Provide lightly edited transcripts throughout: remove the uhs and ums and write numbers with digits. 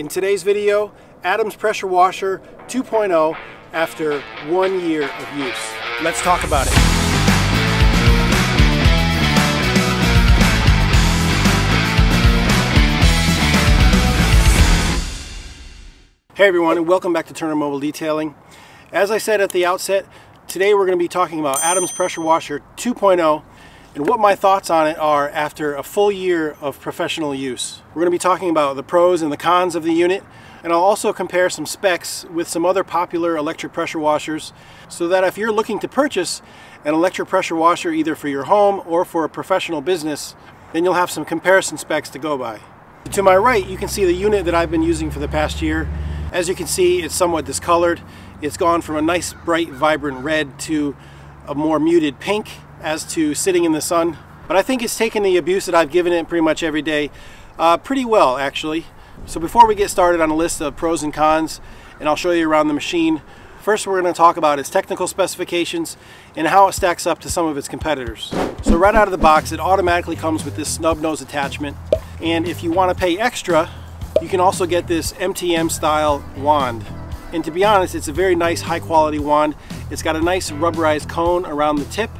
In today's video, Adams Pressure Washer 2.0 after 1 year of use. Let's talk about it. Hey everyone, and welcome back to Turner Mobile Detailing. As I said at the outset, today we're going to be talking about Adams Pressure Washer 2.0 and what my thoughts on it are after a full year of professional use. We're going to be talking about the pros and the cons of the unit, and I'll also compare some specs with some other popular electric pressure washers so that if you're looking to purchase an electric pressure washer either for your home or for a professional business, then you'll have some comparison specs to go by. To my right, you can see the unit that I've been using for the past year. As you can see, it's somewhat discolored. It's gone from a nice bright vibrant red to a more muted pink as to sitting in the sun. But I think it's taken the abuse that I've given it pretty much every day pretty well, actually. So before we get started on a list of pros and cons, and I'll show you around the machine, first we're going to talk about its technical specifications and how it stacks up to some of its competitors. So right out of the box, it automatically comes with this snub nose attachment, and if you want to pay extra, you can also get this MTM style wand. And to be honest, it's a very nice high quality wand. It's got a nice rubberized cone around the tip,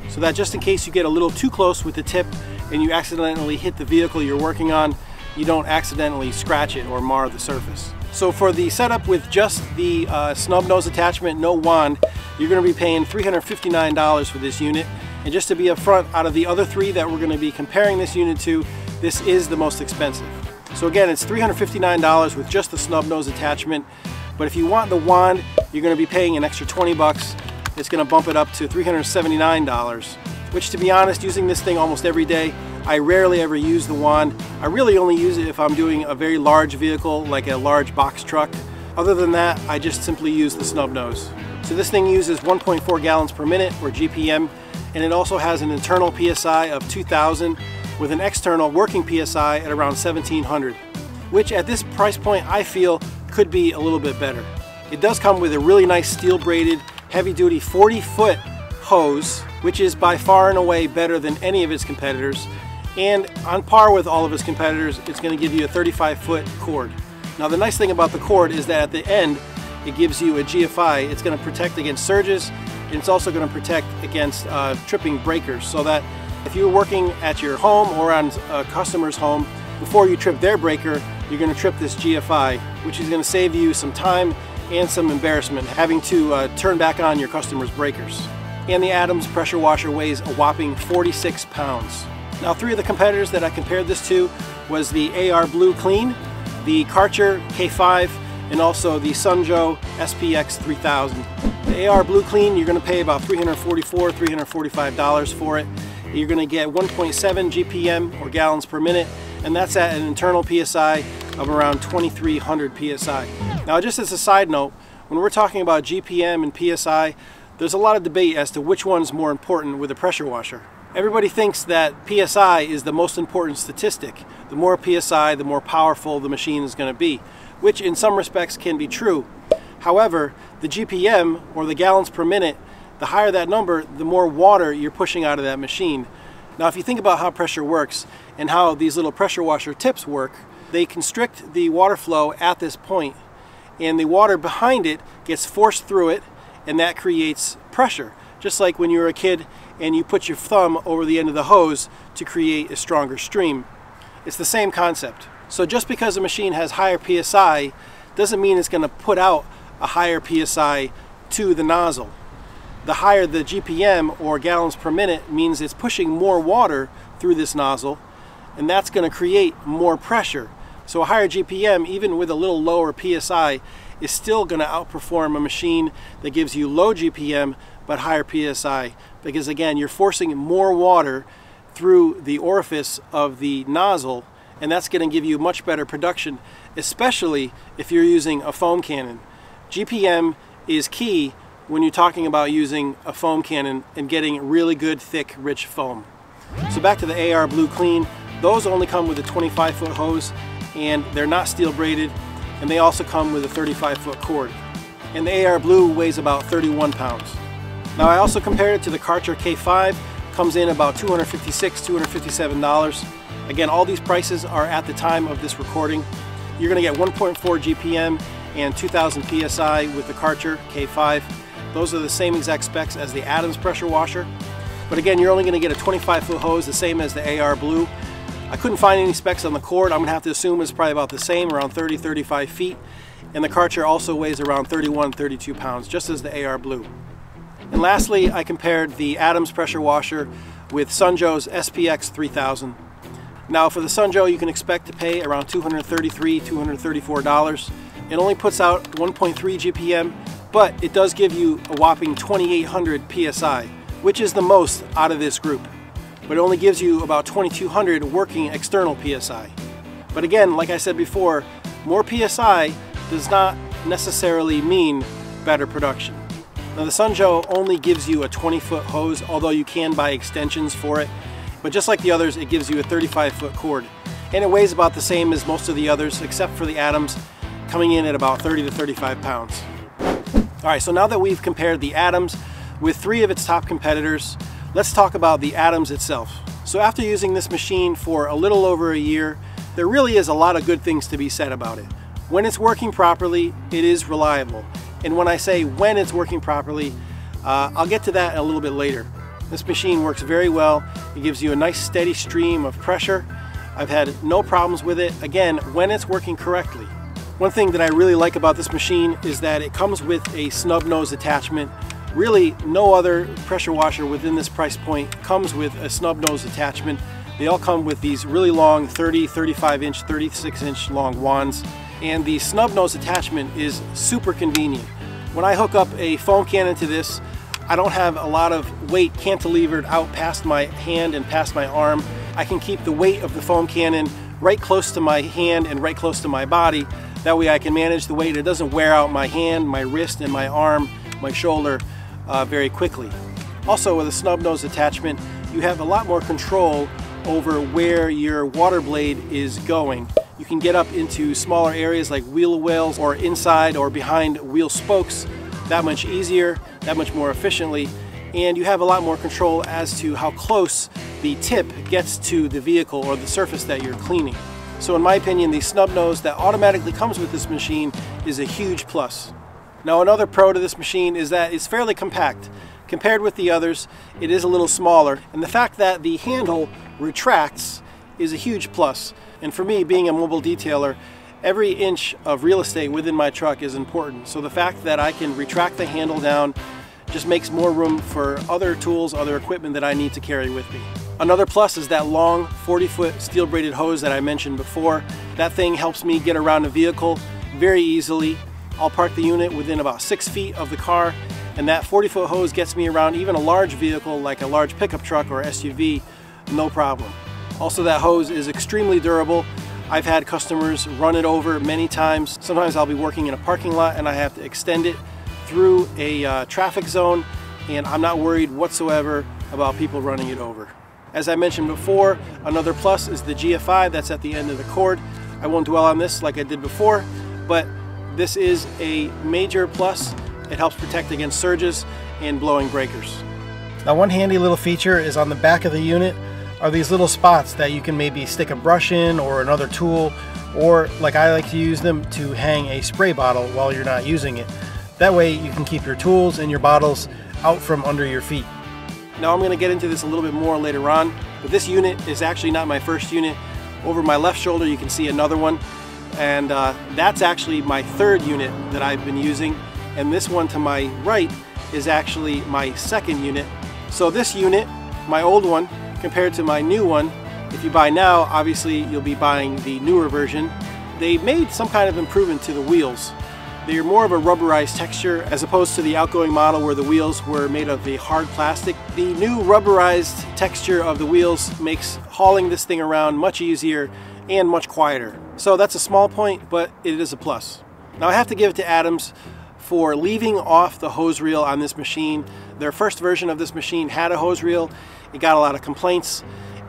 so that just in case you get a little too close with the tip and you accidentally hit the vehicle you're working on, you don't accidentally scratch it or mar the surface. So for the setup with just the snub nose attachment, no wand, you're going to be paying $359 for this unit. And just to be upfront, out of the other three that we're going to be comparing this unit to, this is the most expensive. So again, it's $359 with just the snub nose attachment. But if you want the wand, you're going to be paying an extra 20 bucks. It's going to bump it up to $379, which, to be honest, using this thing almost every day, I rarely ever use the wand. I really only use it if I'm doing a very large vehicle, like a large box truck. Other than that, I just simply use the snub nose. So this thing uses 1.4 gallons per minute, or GPM, and it also has an internal PSI of 2000 with an external working PSI at around 1700, which at this price point I feel could be a little bit better. It does come with a really nice steel braided heavy-duty 40-foot hose, which is by far and away better than any of its competitors, and on par with all of its competitors, it's going to give you a 35-foot cord. Now the nice thing about the cord is that at the end it gives you a GFI. It's going to protect against surges, and it's also going to protect against tripping breakers, so that if you're working at your home or on a customer's home, before you trip their breaker, you're going to trip this GFI, which is going to save you some time and some embarrassment having to turn back on your customer's breakers. And the Adams pressure washer weighs a whopping 46 pounds. Now, three of the competitors that I compared this to was the AR Blue Clean, the Karcher K5, and also the Sun Joe Spx 3000. The AR Blue Clean, you're going to pay about $344, $345 for it. You're going to get 1.7 GPM, or gallons per minute, and that's at an internal PSI of around 2300 PSI. Now, just as a side note, when we're talking about GPM and PSI, there's a lot of debate as to which one's more important with a pressure washer. Everybody thinks that PSI is the most important statistic. The more PSI, the more powerful the machine is going to be, which in some respects can be true. However, the GPM, or the gallons per minute, the higher that number, the more water you're pushing out of that machine. Now, if you think about how pressure works and how these little pressure washer tips work, they constrict the water flow at this point, and the water behind it gets forced through it, and that creates pressure. Just like when you were a kid and you put your thumb over the end of the hose to create a stronger stream. It's the same concept. So just because a machine has higher PSI doesn't mean it's going to put out a higher PSI to the nozzle. The higher the GPM, or gallons per minute, means it's pushing more water through this nozzle, and that's going to create more pressure. So a higher GPM, even with a little lower PSI, is still going to outperform a machine that gives you low GPM but higher PSI, because again, you're forcing more water through the orifice of the nozzle, and that's going to give you much better production, especially if you're using a foam cannon. GPM is key when you're talking about using a foam cannon and getting really good, thick, rich foam. So back to the AR Blue Clean, those only come with a 25-foot hose, and they're not steel braided, and they also come with a 35-foot cord. And the AR Blue weighs about 31 pounds. Now, I also compared it to the Karcher K5, comes in about $256, $257. Again, all these prices are at the time of this recording. You're going to get 1.4 GPM and 2000 PSI with the Karcher K5. Those are the same exact specs as the Adams pressure washer. But again, you're only going to get a 25-foot hose, the same as the AR Blue. I couldn't find any specs on the cord. I'm going to have to assume it's probably about the same, around 30-35 feet. And the Karcher also weighs around 31-32 pounds, just as the AR Blue. And lastly, I compared the Adams pressure washer with Sun Joe's SPX 3000. Now for the Sun Joe, you can expect to pay around $234. It only puts out 1.3 GPM, but it does give you a whopping 2800 PSI, which is the most out of this group. But it only gives you about 2200 working external PSI. But again, like I said before, more PSI does not necessarily mean better production. Now the Sun Joe only gives you a 20-foot hose, although you can buy extensions for it. But just like the others, it gives you a 35-foot cord. And it weighs about the same as most of the others, except for the Adams, coming in at about 30 to 35 pounds. Alright, so now that we've compared the Adams with 3 of its top competitors, let's talk about the Adams itself. So after using this machine for a little over a year, there really is a lot of good things to be said about it. When it's working properly, it is reliable. And when I say when it's working properly, I'll get to that a little bit later. This machine works very well. It gives you a nice steady stream of pressure. I've had no problems with it, again, when it's working correctly. One thing that I really like about this machine is that it comes with a snub nose attachment. Really, no other pressure washer within this price point comes with a snub nose attachment. They all come with these really long 30, 35 inch, 36 inch long wands. And the snub nose attachment is super convenient. When I hook up a foam cannon to this, I don't have a lot of weight cantilevered out past my hand and past my arm. I can keep the weight of the foam cannon right close to my hand and right close to my body. That way I can manage the weight. It doesn't wear out my hand, my wrist, and my arm, my shoulder very quickly. Also, with a snub nose attachment, you have a lot more control over where your water blade is going. You can get up into smaller areas like wheel wells or inside or behind wheel spokes that much easier, that much more efficiently, and you have a lot more control as to how close the tip gets to the vehicle or the surface that you're cleaning. So in my opinion, the snub nose that automatically comes with this machine is a huge plus. Now another pro to this machine is that it's fairly compact. Compared with the others, it is a little smaller, and the fact that the handle retracts is a huge plus. And for me, being a mobile detailer, every inch of real estate within my truck is important. So the fact that I can retract the handle down just makes more room for other tools, other equipment that I need to carry with me. Another plus is that long 40-foot steel braided hose that I mentioned before. That thing helps me get around the vehicle very easily. I'll park the unit within about 6 feet of the car, and that 40-foot hose gets me around even a large vehicle like a large pickup truck or SUV, no problem. Also, that hose is extremely durable. I've had customers run it over many times. Sometimes I'll be working in a parking lot and I have to extend it through a traffic zone, and I'm not worried whatsoever about people running it over. As I mentioned before, another plus is the GFI that's at the end of the cord. I won't dwell on this like I did before, but this is a major plus. It helps protect against surges and blowing breakers. Now, one handy little feature is on the back of the unit are these little spots that you can maybe stick a brush in or another tool, or like I like to use them to hang a spray bottle while you're not using it. That way you can keep your tools and your bottles out from under your feet. Now I'm going to get into this a little bit more later on, but this unit is actually not my first unit. Over my left shoulder you can see another one, and that's actually my third unit that I've been using, and this one to my right is actually my second unit. So this unit, my old one, compared to my new one, if you buy now, obviously you'll be buying the newer version. They made some kind of improvement to the wheels. They're more of a rubberized texture as opposed to the outgoing model where the wheels were made of a hard plastic. The new rubberized texture of the wheels makes hauling this thing around much easier and much quieter. So that's a small point, but it is a plus. Now I have to give it to Adams for leaving off the hose reel on this machine. Their first version of this machine had a hose reel. It got a lot of complaints,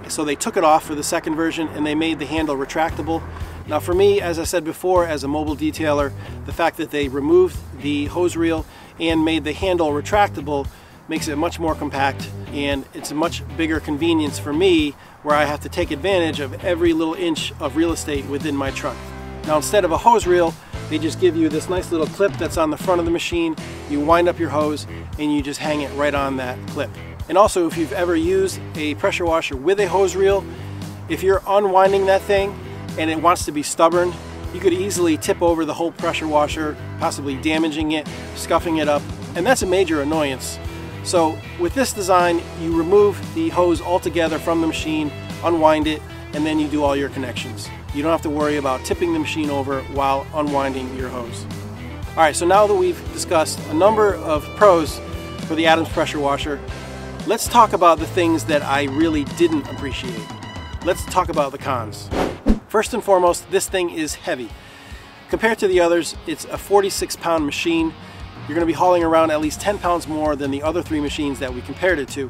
so they took it off for the second version and they made the handle retractable. Now for me, as I said before, as a mobile detailer, the fact that they removed the hose reel and made the handle retractable makes it much more compact, and it's a much bigger convenience for me where I have to take advantage of every little inch of real estate within my truck. Now instead of a hose reel, they just give you this nice little clip that's on the front of the machine. You wind up your hose and you just hang it right on that clip. And also, if you've ever used a pressure washer with a hose reel, if you're unwinding that thing and it wants to be stubborn, you could easily tip over the whole pressure washer, possibly damaging it, scuffing it up, and that's a major annoyance. So with this design, you remove the hose altogether from the machine, unwind it, and then you do all your connections. You don't have to worry about tipping the machine over while unwinding your hose. All right, so now that we've discussed a number of pros for the Adams pressure washer, let's talk about the things that I really didn't appreciate. Let's talk about the cons. First and foremost, this thing is heavy. Compared to the others, it's a 46-pound machine. You're going to be hauling around at least 10 pounds more than the other 3 machines that we compared it to.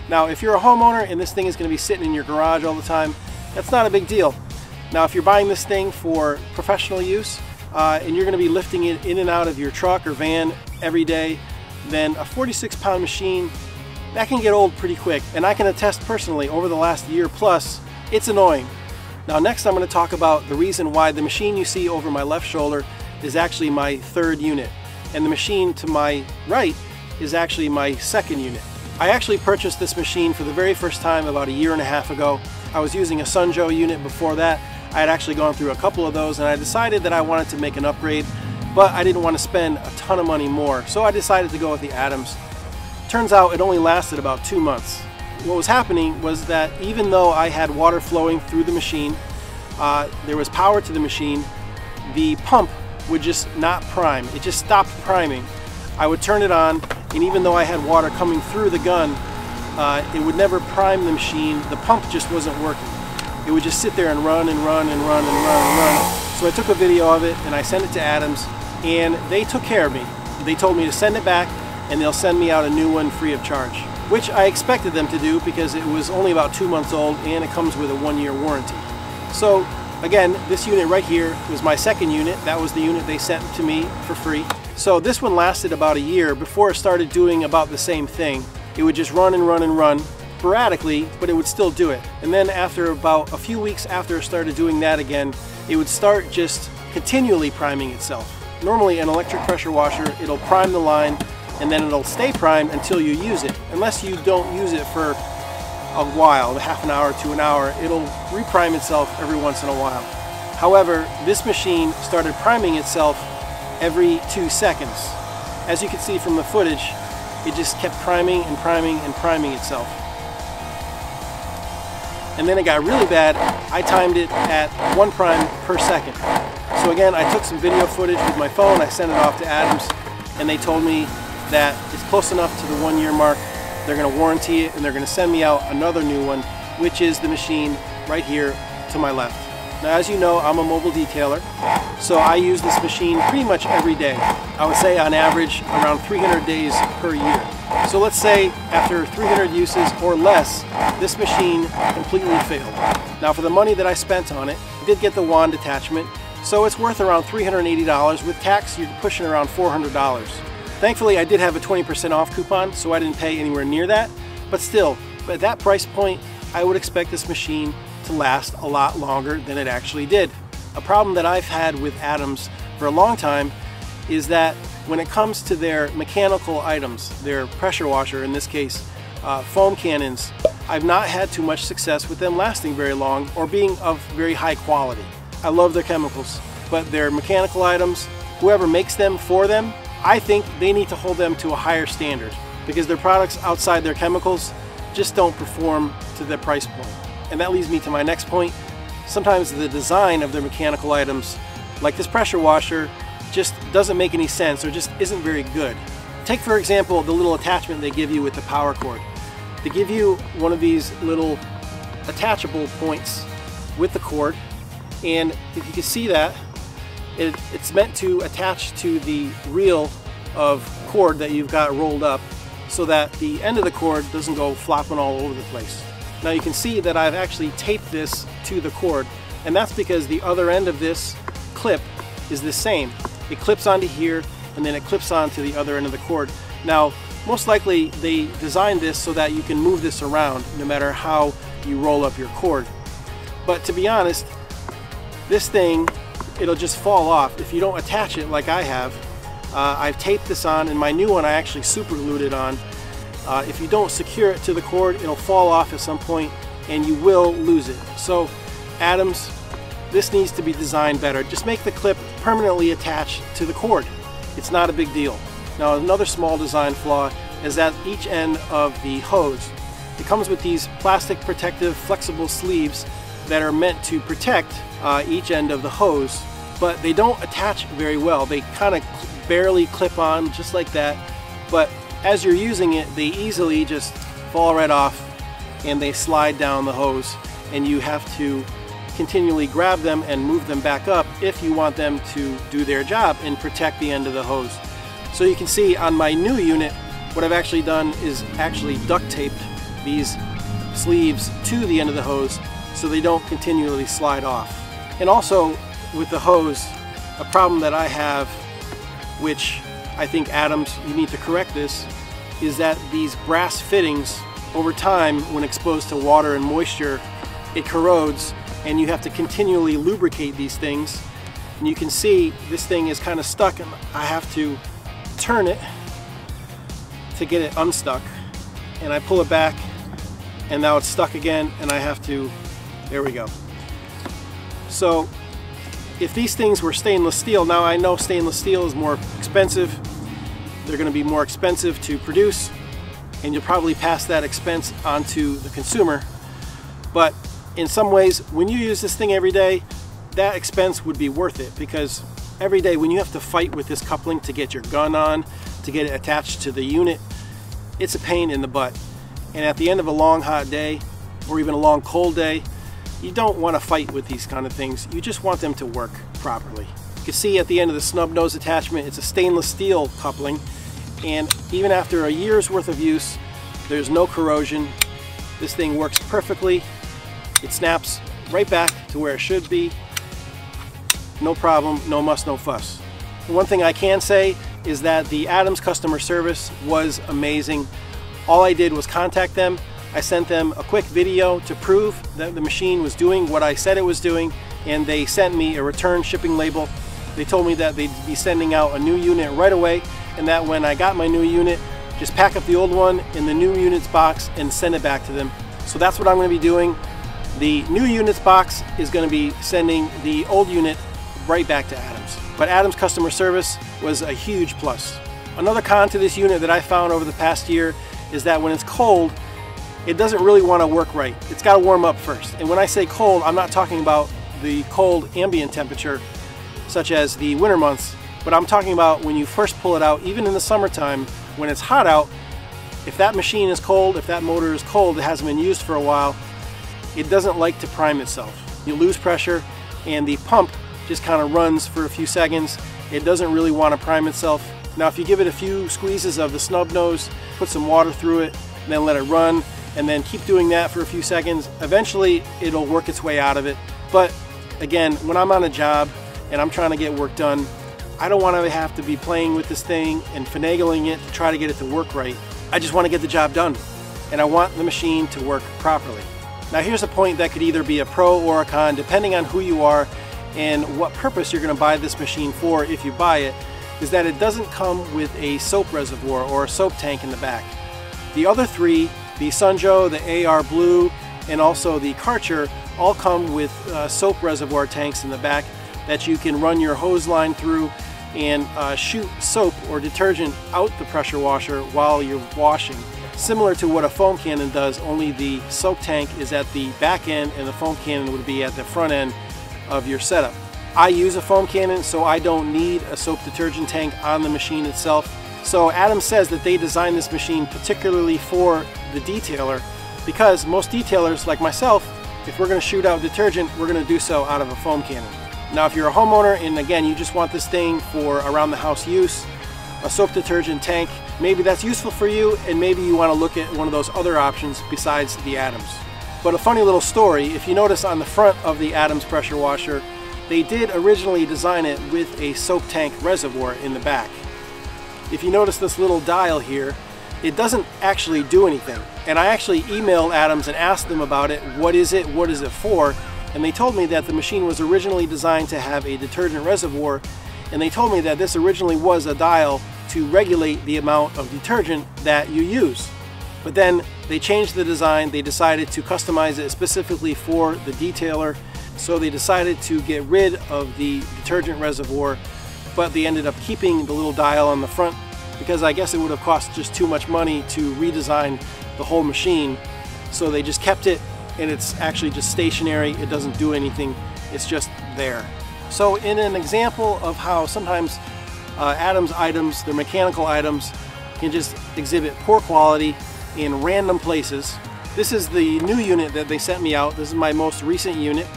Now, if you're a homeowner and this thing is going to be sitting in your garage all the time, that's not a big deal. Now, if you're buying this thing for professional use and you're going to be lifting it in and out of your truck or van every day, then a 46-pound machine, that can get old pretty quick. And I can attest personally, over the last year plus, it's annoying. Now next I'm going to talk about the reason why the machine you see over my left shoulder is actually my 3rd unit, and the machine to my right is actually my 2nd unit. I actually purchased this machine for the very first time about 1.5 years ago. I was using a Sun Joe unit before that. I had actually gone through a couple of those and I decided that I wanted to make an upgrade, but I didn't want to spend a ton of money more, so I decided to go with the Adams. Turns out it only lasted about 2 months. What was happening was that even though I had water flowing through the machine, there was power to the machine, the pump would just not prime. It just stopped priming. I would turn it on, and even though I had water coming through the gun, it would never prime the machine. The pump just wasn't working. It would just sit there and run and run and run and run and run. So I took a video of it and I sent it to Adams, and they took care of me. They told me to send it back and they'll send me out a new one free of charge, which I expected them to do because it was only about 2 months old and it comes with a 1-year warranty. So again, this unit right here was my 2nd unit. That was the unit they sent to me for free. So this one lasted about 1 year before it started doing about the same thing. It would just run and run and run sporadically, but it would still do it. And then after about a few weeks after it started doing that again, it would start just continually priming itself. Normally an electric pressure washer, it'll prime the line and then it'll stay primed until you use it. Unless you don't use it for a while, half an hour to an hour, it'll reprime itself every once in a while. However, this machine started priming itself every 2 seconds. As you can see from the footage, it just kept priming and priming and priming itself. And then it got really bad. I timed it at 1 prime per second. So again, I took some video footage with my phone, I sent it off to Adams, and they told me that it's close enough to the 1-year mark. They're going to warranty it and they're going to send me out another new one, which is the machine right here to my left. Now, as you know, I'm a mobile detailer, so I use this machine pretty much every day. I would say on average around 300 days per year. So let's say after 300 uses or less, this machine completely failed. Now, for the money that I spent on it, I did get the wand attachment, so it's worth around $380. With tax, you're pushing around $400. Thankfully, I did have a 20% off coupon, so I didn't pay anywhere near that. But still, at that price point, I would expect this machine to last a lot longer than it actually did. A problem that I've had with Adams for a long time is that when it comes to their mechanical items, their pressure washer, in this case, foam cannons, I've not had too much success with them lasting very long or being of very high quality. I love their chemicals, but their mechanical items, whoever makes them for them, I think they need to hold them to a higher standard because their products outside their chemicals just don't perform to their price point. And that leads me to my next point. Sometimes the design of their mechanical items, like this pressure washer, just doesn't make any sense or just isn't very good. Take, for example, the little attachment they give you with the power cord. They give you one of these little attachable points with the cord, and if you can see that, it's meant to attach to the reel of cord that you've got rolled up so that the end of the cord doesn't go flopping all over the place. Now you can see that I've actually taped this to the cord, and that's because the other end of this clip is the same. It clips onto here and then it clips onto the other end of the cord. Now, most likely they designed this so that you can move this around no matter how you roll up your cord. But to be honest, this thing it'll just fall off if you don't attach it like I have. I've taped this on, and my new one I actually super glued it on. If you don't secure it to the cord, it'll fall off at some point and you will lose it. So Adams, this needs to be designed better. Just make the clip permanently attached to the cord. It's not a big deal. Now another small design flaw is that each end of the hose, it comes with these plastic protective flexible sleeves that are meant to protect each end of the hose, but they don't attach very well. They kind of barely clip on just like that, but as you're using it, they easily just fall right off and they slide down the hose, and you have to continually grab them and move them back up if you want them to do their job and protect the end of the hose. So you can see on my new unit, what I've actually done is actually duct taped these sleeves to the end of the hose so they don't continually slide off. And also with the hose, a problem that I have, which I think Adams, you need to correct this, is that these brass fittings, over time, when exposed to water and moisture, it corrodes, and you have to continually lubricate these things. And you can see this thing is kind of stuck, and I have to turn it to get it unstuck. And I pull it back, and now it's stuck again, and I have to, there we go. So if these things were stainless steel, now I know stainless steel is more expensive. They're going to be more expensive to produce, and you'll probably pass that expense on to the consumer. But in some ways, when you use this thing every day, that expense would be worth it, because every day when you have to fight with this coupling to get your gun on, to get it attached to the unit, it's a pain in the butt. And at the end of a long hot day, or even a long cold day, you don't want to fight with these kind of things. You just want them to work properly. You can see at the end of the snub nose attachment, it's a stainless steel coupling, and even after a year's worth of use, there's no corrosion. This thing works perfectly. It snaps right back to where it should be. No problem, no muss, no fuss. One thing I can say is that the Adams customer service was amazing. All I did was contact them. I sent them a quick video to prove that the machine was doing what I said it was doing, and they sent me a return shipping label. They told me that they'd be sending out a new unit right away, and that when I got my new unit, just pack up the old one in the new units box and send it back to them. So that's what I'm going to be doing. The new units box is going to be sending the old unit right back to Adams. But Adams customer service was a huge plus. Another con to this unit that I found over the past year is that when it's cold, it doesn't really want to work right. It's got to warm up first. And when I say cold, I'm not talking about the cold ambient temperature, such as the winter months, but I'm talking about when you first pull it out, even in the summertime, when it's hot out. If that machine is cold, if that motor is cold, it hasn't been used for a while, it doesn't like to prime itself. You lose pressure, and the pump just kind of runs for a few seconds. It doesn't really want to prime itself. Now if you give it a few squeezes of the snub nose, put some water through it, and then let it run, and then keep doing that for a few seconds, eventually it'll work its way out of it. But again, when I'm on a job and I'm trying to get work done, I don't want to have to be playing with this thing and finagling it to try to get it to work right. I just want to get the job done, and I want the machine to work properly. Now here's a point that could either be a pro or a con, depending on who you are and what purpose you're going to buy this machine for if you buy it, is that it doesn't come with a soap reservoir or a soap tank in the back. The other three, the Sun Joe, the AR Blue, and also the Karcher, all come with soap reservoir tanks in the back that you can run your hose line through and shoot soap or detergent out the pressure washer while you're washing. Similar to what a foam cannon does, only the soap tank is at the back end and the foam cannon would be at the front end of your setup. I use a foam cannon, so I don't need a soap detergent tank on the machine itself. So Adams says that they designed this machine particularly for the detailer, because most detailers like myself, if we're going to shoot out detergent, we're going to do so out of a foam cannon. Now if you're a homeowner and again you just want this thing for around the house use, a soap detergent tank, maybe that's useful for you, and maybe you want to look at one of those other options besides the Adams. But a funny little story, if you notice on the front of the Adams pressure washer, they did originally design it with a soap tank reservoir in the back. If you notice this little dial here, it doesn't actually do anything. And I actually emailed Adams and asked them about it. What is it for? and they told me that the machine was originally designed to have a detergent reservoir, and they told me that this originally was a dial to regulate the amount of detergent that you use. But then they changed the design. They decided to customize it specifically for the detailer, so they decided to get rid of the detergent reservoir, but they ended up keeping the little dial on the front because I guess it would have cost just too much money to redesign the whole machine. So they just kept it, and it's actually just stationary. It doesn't do anything. It's just there. So in an example of how sometimes Adams items, their mechanical items, can just exhibit poor quality in random places. This is the new unit that they sent me out. This is my most recent unit.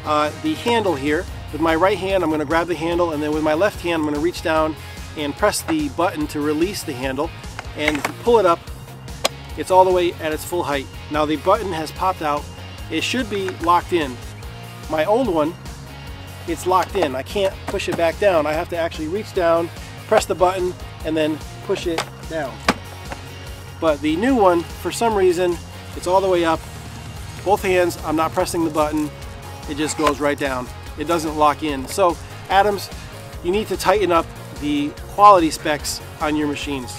The handle here, with my right hand I'm going to grab the handle, and then with my left hand I'm going to reach down and press the button to release the handle, and if you pull it up, it's all the way at its full height. Now the button has popped out. It should be locked in. My old one, it's locked in. I can't push it back down. I have to actually reach down, press the button, and then push it down. But the new one, for some reason, it's all the way up. Both hands, I'm not pressing the button. It just goes right down. It doesn't lock in. So Adams, you need to tighten up the quality specs on your machines.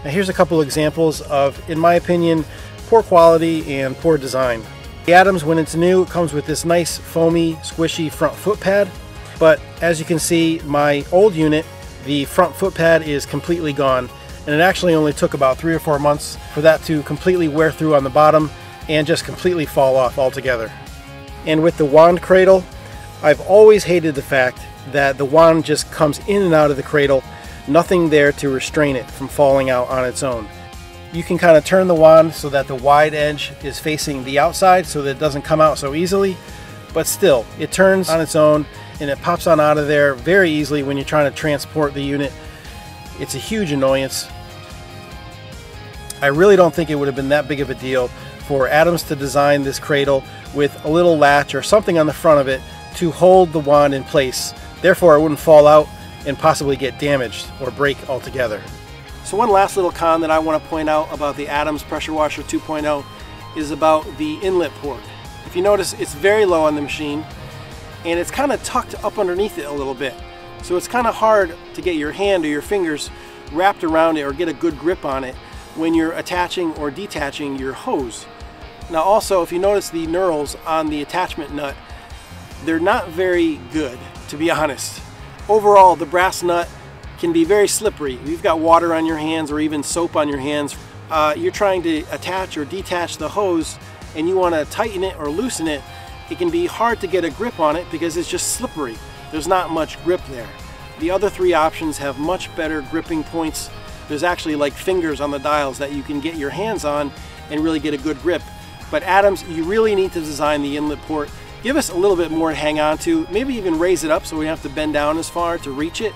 Now here's a couple examples of, in my opinion, poor quality and poor design. The Adams, when it's new, it comes with this nice foamy, squishy front foot pad. But as you can see, my old unit, the front foot pad is completely gone. And it actually only took about 3 or 4 months for that to completely wear through on the bottom and just completely fall off altogether. And with the wand cradle, I've always hated the fact that the wand just comes in and out of the cradle, nothing there to restrain it from falling out on its own. You can kind of turn the wand so that the wide edge is facing the outside so that it doesn't come out so easily, but still, it turns on its own and it pops on out of there very easily when you're trying to transport the unit. It's a huge annoyance. I really don't think it would have been that big of a deal for Adams to design this cradle with a little latch or something on the front of it to hold the wand in place. Therefore, it wouldn't fall out and possibly get damaged or break altogether. So one last little con that I want to point out about the Adams Pressure Washer 2.0 is about the inlet port. If you notice, it's very low on the machine and it's kind of tucked up underneath it a little bit. So it's kind of hard to get your hand or your fingers wrapped around it or get a good grip on it when you're attaching or detaching your hose. Now also, if you notice the knurls on the attachment nut, they're not very good, to be honest. Overall, the brass nut can be very slippery. If you've got water on your hands or even soap on your hands, you're trying to attach or detach the hose and you want to tighten it or loosen it, it can be hard to get a grip on it because it's just slippery. There's not much grip there. The other 3 options have much better gripping points. There's actually like fingers on the dials that you can get your hands on and really get a good grip. But Adams, you really need to design the inlet port. Give us a little bit more to hang on to, maybe even raise it up so we don't have to bend down as far to reach it.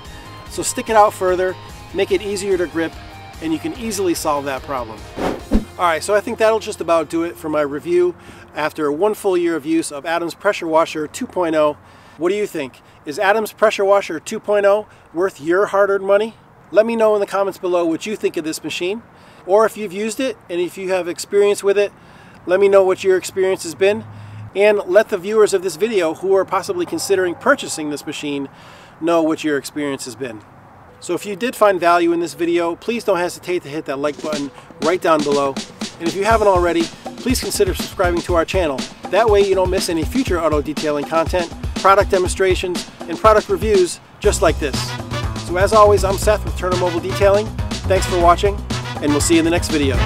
So stick it out further, make it easier to grip, and you can easily solve that problem. Alright, so I think that'll just about do it for my review after 1 full year of use of Adams Pressure Washer 2.0. What do you think? Is Adams Pressure Washer 2.0 worth your hard-earned money? Let me know in the comments below what you think of this machine, or if you've used it and if you have experience with it, let me know what your experience has been, and let the viewers of this video who are possibly considering purchasing this machine know what your experience has been. So if you did find value in this video, please don't hesitate to hit that like button right down below, and if you haven't already, please consider subscribing to our channel. That way you don't miss any future auto detailing content, product demonstrations, and product reviews just like this. So as always, I'm Seth with Turner Mobile Detailing. Thanks for watching, and we'll see you in the next video.